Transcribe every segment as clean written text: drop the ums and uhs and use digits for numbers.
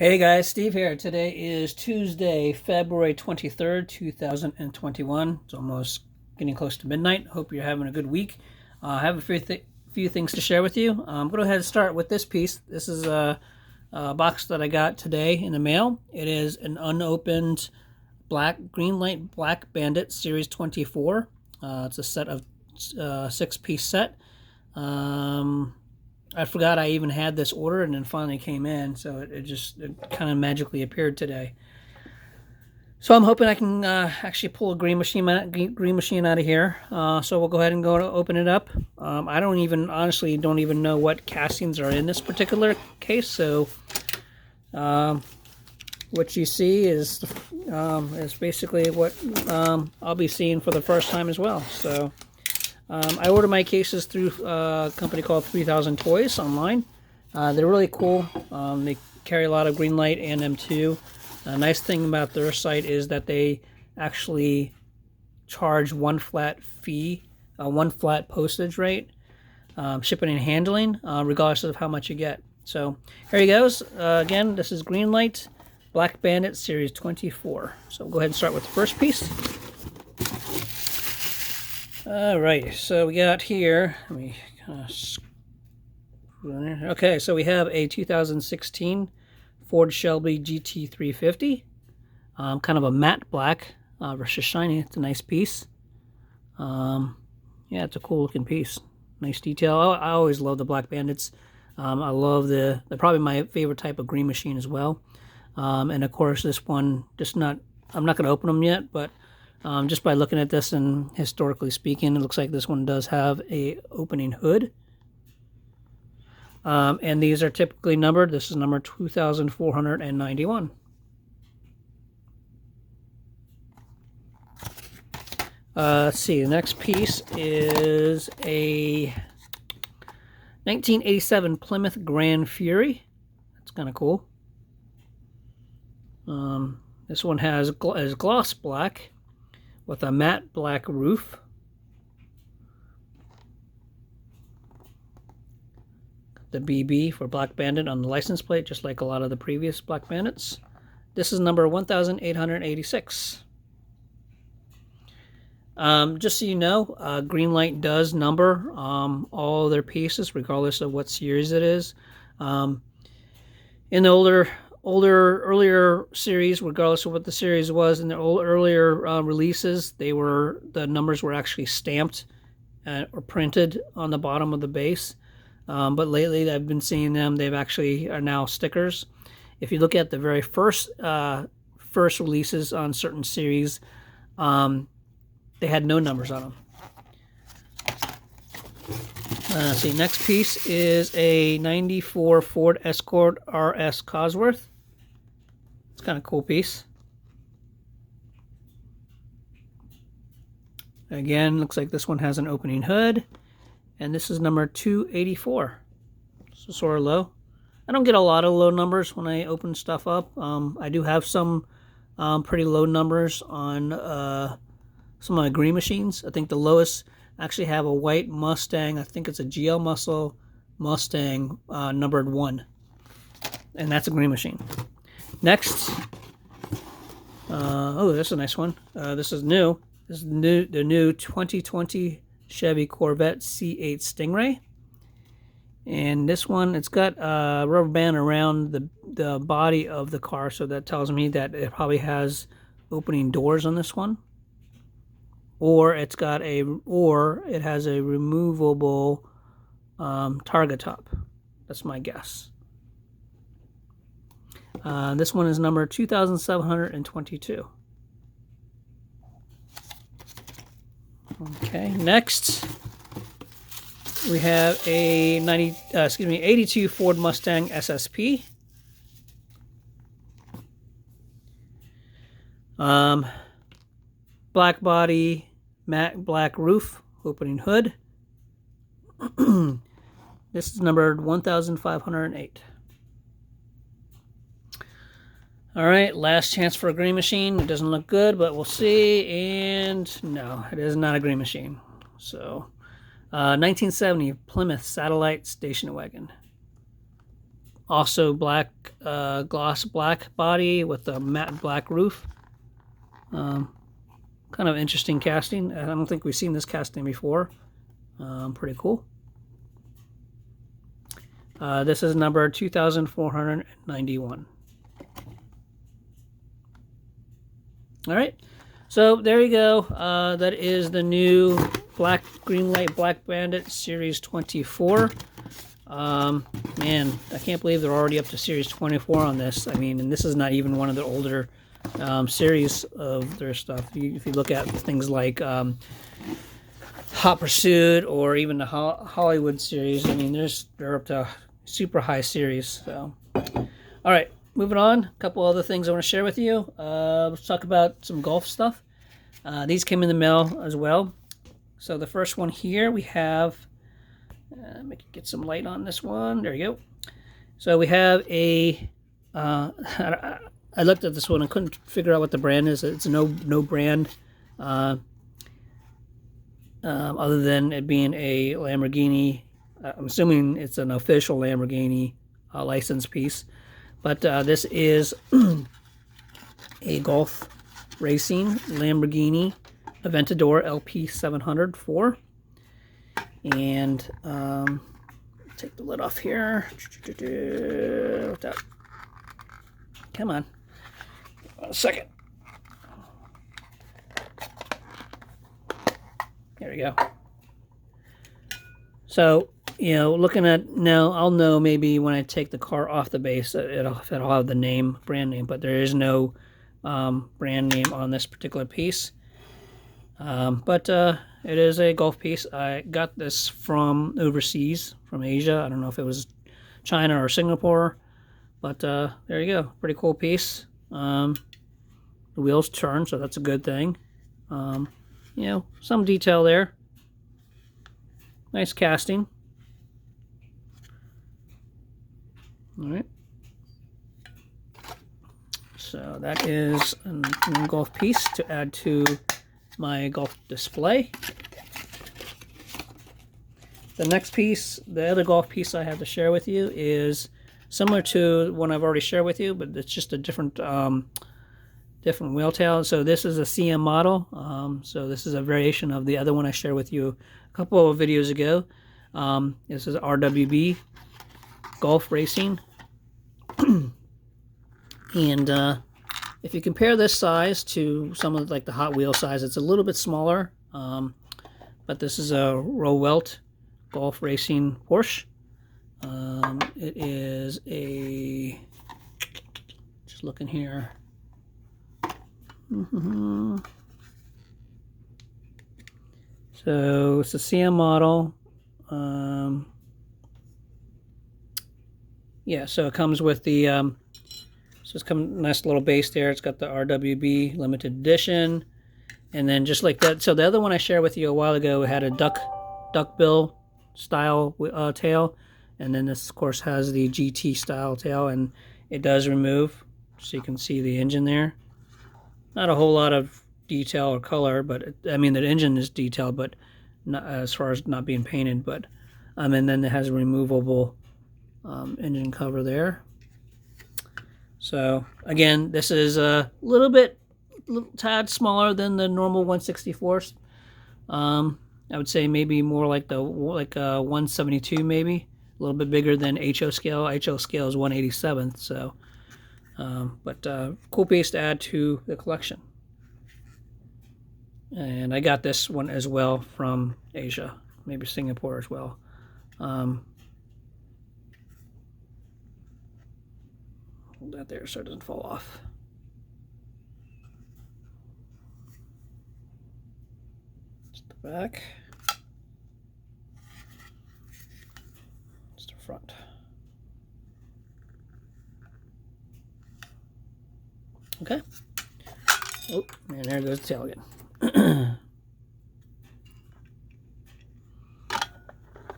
Hey guys, Steve here. Today is Tuesday, February 23rd, 2021. It's almost getting close to midnight. Hope you're having a good week. I have a few things to share with you. I'm going to go ahead and start with this piece. This is a box that I got today in the mail. It is an unopened Greenlight Black Bandit Series 24. It's a set of 6-piece set. I forgot I even had this ordered, and then finally came in, so it kind of magically appeared today. So I'm hoping I can actually pull a green machine out of here. So we'll go ahead and go to open it up. I honestly don't even know what castings are in this particular case. So what you see is basically what I'll be seeing for the first time as well. So. I order my cases through a company called 3000 Toys online. They're really cool. They carry a lot of Greenlight and M2. A nice thing about their site is that they actually charge one flat fee, one flat postage rate, shipping and handling, regardless of how much you get. So here he goes. Again, this is Greenlight Black Bandit Series 24. So we'll go ahead and start with the first piece. Alright, so we got here, let me okay, so we have a 2016 Ford Shelby GT350, kind of a matte black versus shiny. It's a nice piece. Yeah, it's a cool looking piece. Nice detail. I always love the Black Bandits. I love they're probably my favorite type of green machine as well. And of course this one, I'm not going to open them yet, but just by looking at this and historically speaking, it looks like this one does have a opening hood. And these are typically numbered. This is number 2491. Let's see, the next piece is a 1987 Plymouth Grand Fury. That's kind of cool. This one is gloss black with a matte black roof. The BB for Black Bandit on the license plate, just like a lot of the previous Black Bandits. This is number 1886. Just so you know, Greenlight does number all their pieces, regardless of what series it is. In the earlier series, regardless of what the series was, in the earlier releases, the numbers were actually stamped or printed on the bottom of the base. But lately, I've been seeing them. They've actually are now stickers. If you look at the very first releases on certain series, they had no numbers on them. See, next piece is a 94 Ford Escort RS Cosworth. It's kind of cool piece. Again, looks like this one has an opening hood. And this is number 284. So sort of low. I don't get a lot of low numbers when I open stuff up. I do have some pretty low numbers on some of my green machines. I think the lowest actually have a white Mustang. I think it's a GL Muscle Mustang numbered 1. And that's a green machine. Next. Oh, that's a nice one. This is new. This is the new 2020 Chevy Corvette C8 Stingray. And this one, it's got a rubber band around the body of the car, so that tells me that it probably has opening doors on this one. Or it has a removable targa top. That's my guess. This one is number 2722. Okay, next we have a 82 Ford Mustang SSP. Black body, matte black roof, opening hood. This is numbered 1508. All right, last chance for a green machine. It doesn't look good, but we'll see. And no, it is not a green machine. So, 1970 Plymouth Satellite Station Wagon. Also black, gloss black body with a matte black roof. Kind of interesting casting. I don't think we've seen this casting before. Pretty cool. This is number 2491. All right, so there you go. That is the new black Greenlight Black Bandit Series 24. Man, I can't believe they're already up to Series 24 on this. I mean, and this is not even one of the older series of their stuff. If you look at things like Hot Pursuit or even the Hollywood series, I mean, they're up to super high series. So, all right, moving on. A couple other things I want to share with you. Let's talk about some golf stuff. These came in the mail as well. So the first one here we have. Let me get some light on this one. There you go. So we have a. I looked at this one and couldn't figure out what the brand is. It's no brand, other than it being a Lamborghini. I'm assuming it's an official Lamborghini license piece. But this is a golf racing Lamborghini Aventador LP 700 4. And take the lid off here. Come on. A second. There we go. So, you know, looking at now, I'll know maybe when I take the car off the base, it'll have the name, brand name, but there is no brand name on this particular piece. But it is a golf piece. I got this from overseas, from Asia. I don't know if it was China or Singapore, but there you go. Pretty cool piece. The wheels turn, so that's a good thing. You know, some detail there. Nice casting. All right. So that is a new golf piece to add to my golf display. The next piece, the other golf piece I have to share with you, is similar to one I've already shared with you, but it's just a different different wheel tail. So this is a CM model. So this is a variation of the other one I shared with you a couple of videos ago. This is RWB Golf Racing. And if you compare this size to some of like the Hot Wheel size, it's a little bit smaller. But this is a Rowelt Golf Racing Porsche. It is a, just looking here. So it's a CM model. Yeah, so it comes with the so it's come nice little base there. It's got the RWB limited edition, and then just like that. So the other one I shared with you a while ago had a duckbill style tail, and then this of course has the GT style tail, and it does remove, so you can see the engine there. Not a whole lot of detail or color, but I mean the engine is detailed, but not as far as not being painted. But and then it has a removable engine cover there. So again, this is a little tad smaller than the normal 1/64. I would say maybe more like the 172, maybe a little bit bigger than HO scale. HO scale is 1/87th. So, but cool piece to add to the collection. And I got this one as well from Asia, maybe Singapore as well. Hold that there so it doesn't fall off. Just the back. Just the front. Okay. Oh, and there goes the tail again.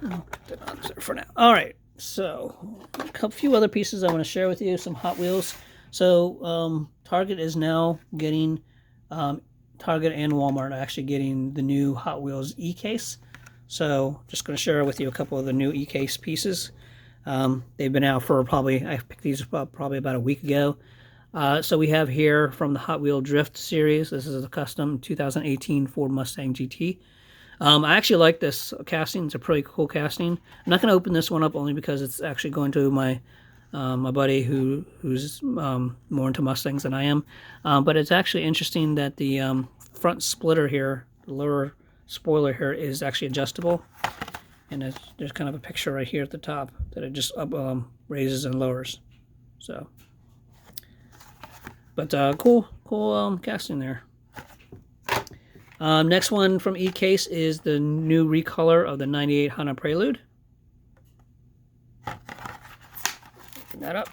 Put that on there for now. All right. So, a few other pieces I want to share with you, some Hot Wheels. So, Target is now getting, Target and Walmart are actually getting the new Hot Wheels e-case. So, just going to share with you a couple of the new e-case pieces. They've been out for probably, I picked these up probably about a week ago. So we have here from the Hot Wheel Drift series. This is a custom 2018 Ford Mustang GT. I actually like this casting. It's a pretty cool casting. I'm not going to open this one up only because it's actually going to my my buddy who's more into Mustangs than I am. But it's actually interesting that the front splitter here, the lower spoiler here, is actually adjustable. And there's kind of a picture right here at the top that it just raises and lowers. So, but cool casting there. Next one from eCase is the new recolor of the 98 Honda Prelude. Open that up.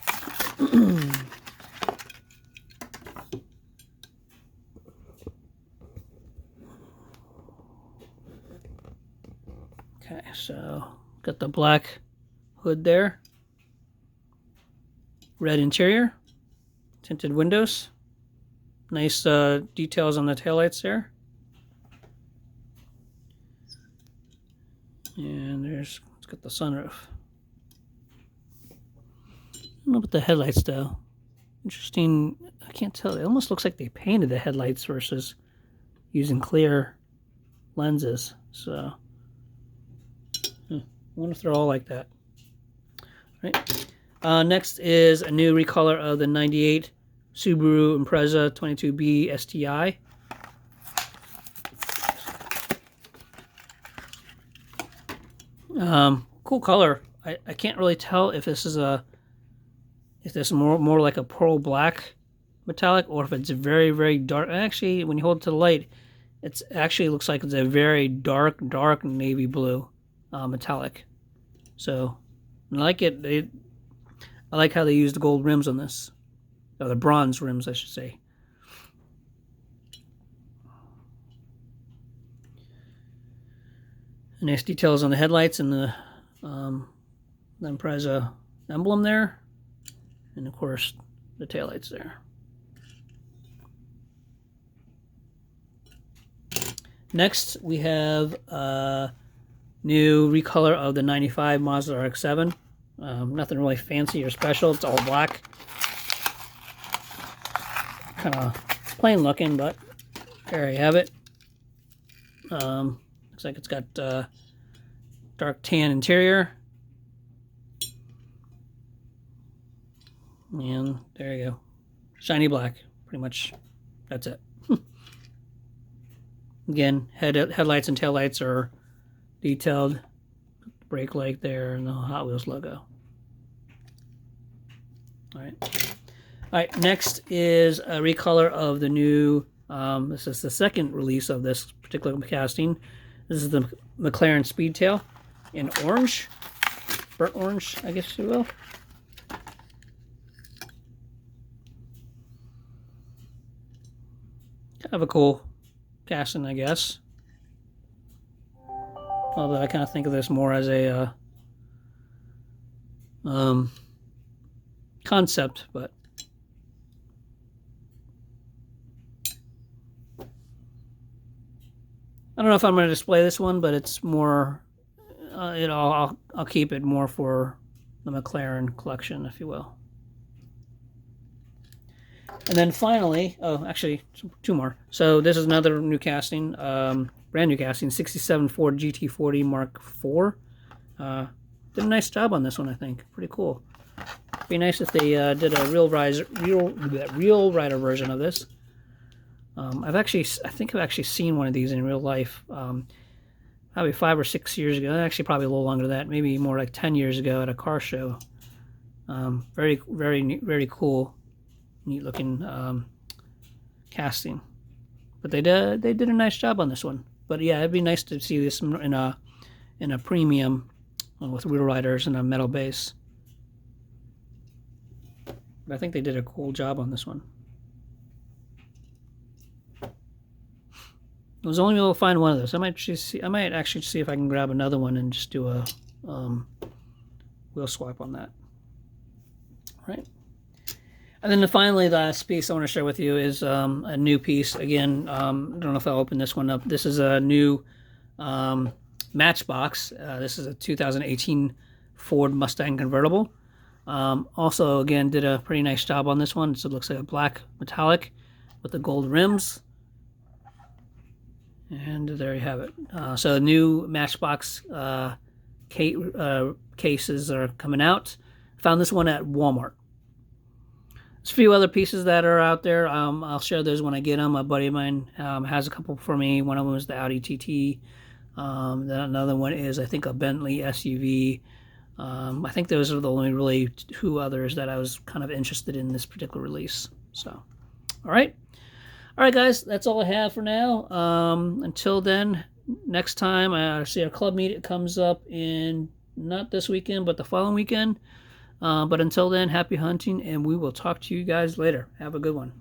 Okay, so got the black hood there. Red interior. Tinted windows. Nice details on the taillights there. And let's get the sunroof. I don't know about the headlights though. Interesting, I can't tell. It almost looks like they painted the headlights versus using clear lenses. So, I wonder if they're all like that. All right. Next is a new recolor of the 98 Subaru Impreza 22B STI. Cool color. I can't really tell if this is more like a pearl black metallic or if it's very, very dark. Actually, when you hold it to the light, it actually looks like it's a very dark navy blue metallic. So I like it. I like how they use the gold rims on this, or the bronze rims, I should say. Nice details on the headlights and the Impreza emblem there, and of course the taillights there. Next we have a new recolor of the 95 Mazda RX-7. Nothing really fancy or special. It's all black, kind of plain looking, but there you have it. Looks like it's got dark tan interior. And there you go. Shiny black. Pretty much that's it. Again, headlights and taillights are detailed. Brake light there and the Hot Wheels logo. Alright, next is a recolor of the new, this is the second release of this particular casting. This is the McLaren Speedtail in orange, burnt orange, I guess you will. Kind of a cool casting, I guess. Although I kind of think of this more as a concept, but I don't know if I'm going to display this one, but it's more, I'll keep it more for the McLaren collection, if you will. And then finally, oh, actually, two more. So this is another new casting, brand new casting, 67 Ford GT40 Mark IV. Did a nice job on this one, I think. Pretty cool. Be nice if they did a real rider version of this. I think I've actually seen one of these in real life. Probably 5 or 6 years ago. Actually, probably a little longer than that. Maybe more like 10 years ago at a car show. Very cool, neat looking casting. But they did a nice job on this one. But yeah, it'd be nice to see this in a premium with wheel riders and a metal base. But I think they did a cool job on this one. I was only able to find one of those. I might actually see if I can grab another one and just do a wheel swap on that. All right. And then finally, the last piece I want to share with you is a new piece. Again, I don't know if I'll open this one up. This is a new Matchbox. This is a 2018 Ford Mustang convertible. Also, again, did a pretty nice job on this one. So it looks like a black metallic with the gold rims. And there you have it. So new Matchbox cases are coming out. Found this one at Walmart. There's a few other pieces that are out there. I'll share those when I get them. A buddy of mine has a couple for me. One of them is the Audi TT. Another one is, I think, a Bentley SUV. I think those are the only really two others that I was kind of interested in this particular release. So, all right. All right, guys, that's all I have for now. Until then, next time, I see our club meet. It comes up in not this weekend, but the following weekend. But until then, happy hunting, and we will talk to you guys later. Have a good one.